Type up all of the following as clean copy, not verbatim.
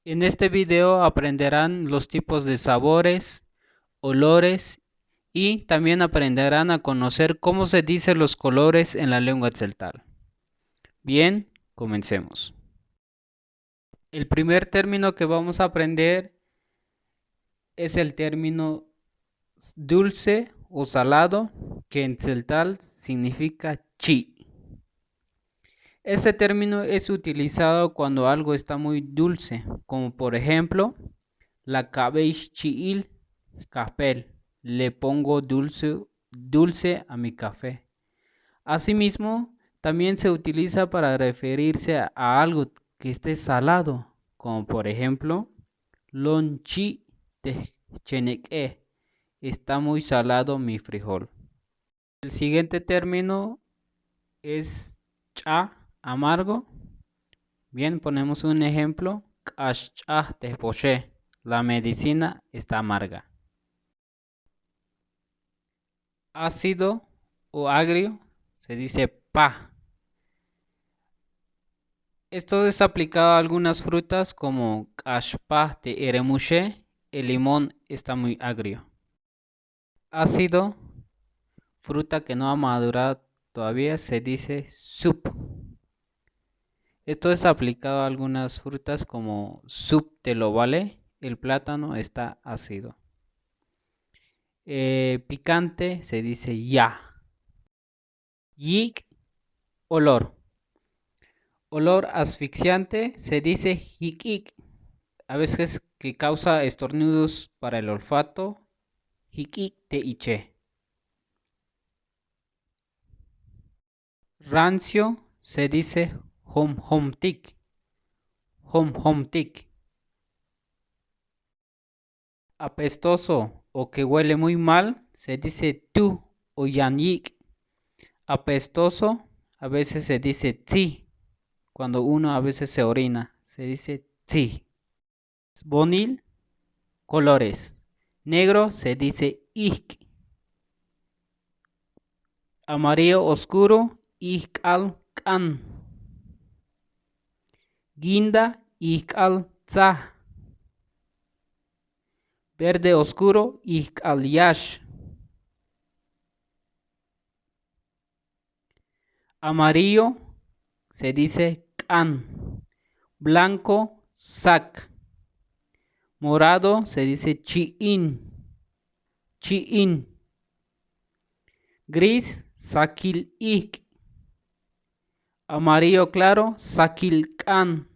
En este video aprenderán los tipos de sabores, olores y también aprenderán a conocer cómo se dicen los colores en la lengua tzeltal. Bien, comencemos. El primer término que vamos a aprender es el término dulce o salado, que en tzeltal significa chi. Este término es utilizado cuando algo está muy dulce, como por ejemplo, la cabeix chiil capel, le pongo dulce a mi café. Asimismo, también se utiliza para referirse a algo que esté salado, como por ejemplo, lonchi de cheneque, está muy salado mi frijol. El siguiente término es cha, amargo. Bien, ponemos un ejemplo. La medicina está amarga. Ácido o agrio se dice pa. Esto es aplicado a algunas frutas como kashpa de eremuche. El limón está muy agrio. Ácido, fruta que no ha madurado todavía, se dice sup. Esto es aplicado a algunas frutas como sup de lobale. El plátano está ácido. Picante se dice ya. Yik, olor. Olor asfixiante se dice hikik. A veces que causa estornudos para el olfato. Hikik te iche. Rancio se dice hom hom tik. Hom hom tik. Apestoso o que huele muy mal se dice tu o yanyik. Apestoso a veces se dice tsi. Cuando uno a veces se orina se dice tsi. Bonil, colores. Negro se dice ik. Amarillo oscuro, ikal kan. Guinda, ikal tsa. Verde oscuro, ikal yash. Amarillo se dice kan. Blanco, sak. Morado se dice chiin. Chiin. Gris, sakil ik. Amarillo claro, sakil kan.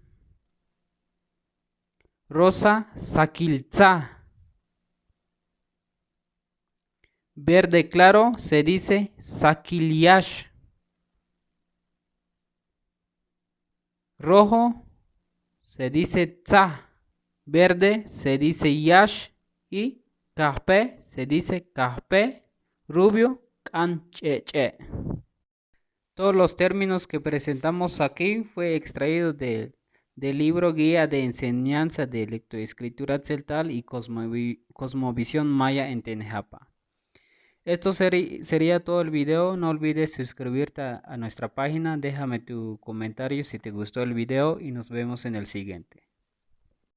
Rosa, sakil tsa. Verde claro se dice sakil yash. Rojo se dice tsa. Verde se dice yash. Y café se dice café. Rubio, cancheche. Todos los términos que presentamos aquí fue extraído del libro Guía de Enseñanza de Lectoescritura Tzeltal y Cosmovisión Maya en Tenejapa. Esto sería todo el video. No olvides suscribirte a nuestra página. Déjame tu comentario si te gustó el video y nos vemos en el siguiente.